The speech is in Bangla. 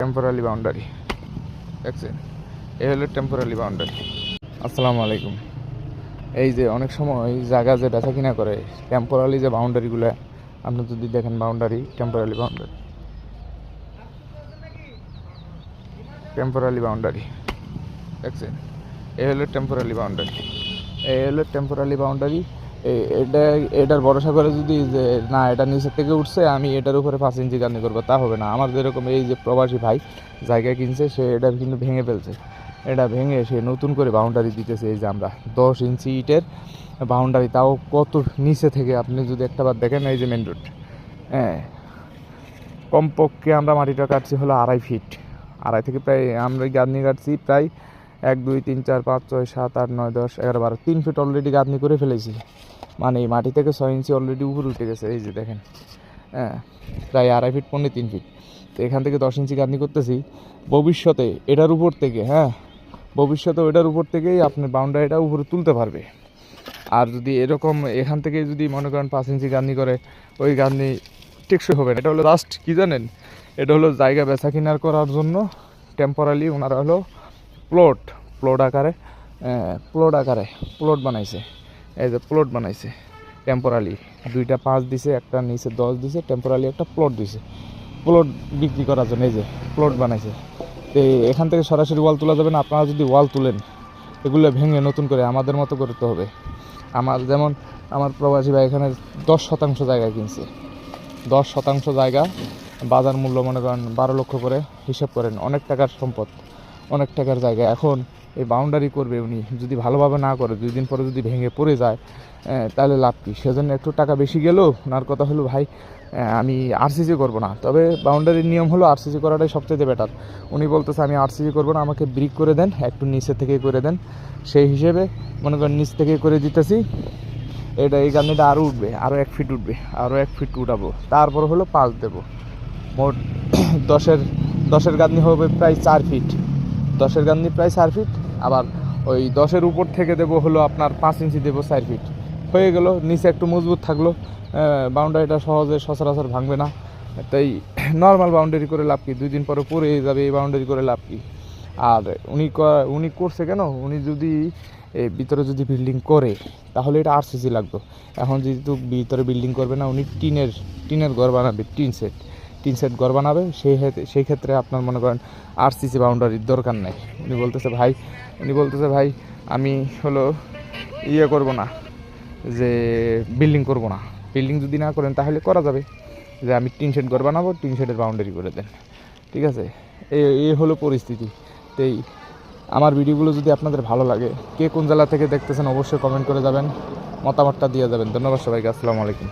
টেম্পোরারি বাউন্ডারি দেখছেন, এই হলো টেম্পোরারি বাউন্ডারি। আসসালামু আলাইকুম। এই যে অনেক সময় জায়গা যে বেচা কিনা করে টেম্পোরারি যে বাউন্ডারিগুলো, আপনি যদি দেখেন বাউন্ডারি টেম্পোরারি বাউন্ডারি দেখছেন, এই হলো টেম্পোরারি বাউন্ডারি। এটার ভরসা করে যদি যে না এটা নিচের থেকে উঠছে আমি এটার উপরে 5 ইঞ্চি গাঁথনি করবো, তা হবে না। আমার যেরকম এই যে প্রবাসী ভাই জায়গা কিনছে, সে এটা কিন্তু ভেঙে ফেলছে। এটা ভেঙে সে নতুন করে বাউন্ডারি দিতেছে। এই যে আমরা 10 ইঞ্চি ইটের বাউন্ডারি, তাও কত নিচে থেকে আপনি যদি একটা বার দেখেন, এই যে মেন রোড, হ্যাঁ, কমপক্ষে আমরা মাটিটা কাটছি হলো 2.5 ফিট। 2.5 থেকে প্রায় আমরা গাঁথনি কাটছি প্রায় 1 2 3 4 5 6 7 8 9 10 11 12 3 ফিট অলরেডি গাঁথনি করে ফেলেছি। মানে এই মাটি থেকে 6 ইঞ্চি অলরেডি উপরে উঠে গেছে। এই যে দেখেন, হ্যাঁ, প্রায় 2.5 ফিট পৌনে 3 ফিট। তো এখান থেকে 10 ইঞ্চি গাঁথনি করতেছি। ভবিষ্যতে এটার উপর থেকে, ভবিষ্যতে এটার উপর থেকেই আপনি বাউন্ডারিটা উপরে তুলতে পারবে। আর যদি এরকম এখান থেকে যদি মনে করেন 5 ইঞ্চি গাঁথনি করে, ওই গাঁথনি টেকসই হবে না। এটা হলো লাস্ট কী জানেন, এটা হলো জায়গা বেচা কিনার করার জন্য টেম্পোরারি ওনারা হলো প্লট আকারে প্লট বানাইছে। এই যে প্লট বানাইছে টেম্পোরারি, 2টা 5 দিছে, একটা নিচে 10 দিছে, টেম্পোরারি একটা প্লট দিছে প্লট বিক্রি করার জন্য। এই যে প্লট বানাইছে। তো এখান থেকে সরাসরি ওয়াল তোলা যাবে না। আপনারা যদি ওয়াল তুলেন, এগুলো ভেঙে নতুন করে আমাদের মতো করতে হবে। যেমন আমার প্রবাসী ভাই এখানে 10% জায়গা কিনছে। 10% জায়গা, বাজার মূল্য মনে করেন 12 লক্ষ করে হিসাব করেন। অনেক টাকার সম্পদ, অনেক টাকার জায়গা। এখন এই বাউন্ডারি করবে উনি, যদি ভালোভাবে না করে 2 দিন পরে যদি ভেঙে পড়ে যায়, তাহলে লাভ কী? সেজন্য একটু টাকা বেশি গেলেও ওনার কথা হলো, ভাই আমি আরসিসি করবো না, তবে বাউন্ডারির নিয়ম হলো আরসিসি করাটাই সবচেয়ে বেটার। উনি বলতেছে আমি আরসিসি করবো না, আমাকে ব্রিক করে দেন, একটু নিচে থেকে করে দেন। সেই হিসেবে মনে করেন নিচ থেকে করে দিতেছি। এই গাঁথনিটা আরও উঠবে, আরও 1 ফিট উঠবে, আরও 1 ফিট উঠাবো, তারপর হলো 5 দেবো। মোট 10-এর গাঁথনি হবে প্রায় 4 ফিট। 10-এর গাঁথনি প্রায় 4 ফিট। আবার ওই 10-এর উপর থেকে দেবো হলো আপনার 5 ইঞ্চি দেবো, 4 ফিট হয়ে গেল। নিচে একটু মজবুত থাকলো, বাউন্ডারিটা সহজে সচরাচর ভাঙবে না। তাই নর্মাল বাউন্ডারি করে লাভ কি? 2 দিন পরে পড়ে যাবে, এই বাউন্ডারি করে লাভ কি? আর উনি করছে কেন? উনি যদি ভিতরে যদি বিল্ডিং করে তাহলে এটা আরসিসি লাগতো। এখন যেহেতু ভিতরে বিল্ডিং করবে না, উনি টিনের ঘর বানাবে, টিন সেট ঘর বানাবে। সেই ক্ষেত্রে আপনার মনে করেন আরসিসি বাউন্ডারির দরকার নেই। উনি বলতেছে ভাই আমি হলো করব না, যে বিল্ডিং করব না। বিল্ডিং যদি না করেন তাহলে করা যাবে, যে আমি টিন শেড ঘর বানাবো, টিন শেডের বাউন্ডারি করে দেন। ঠিক আছে, এই হলো পরিস্থিতি। তাই আমার ভিডিওগুলো যদি আপনাদের ভালো লাগে, কে কোন জেলা থেকে দেখতেছেন অবশ্যই কমেন্ট করে যাবেন, মতামতটা দিয়ে যাবেন। ধন্যবাদ সবাইকে। আসসালামু আলাইকুম।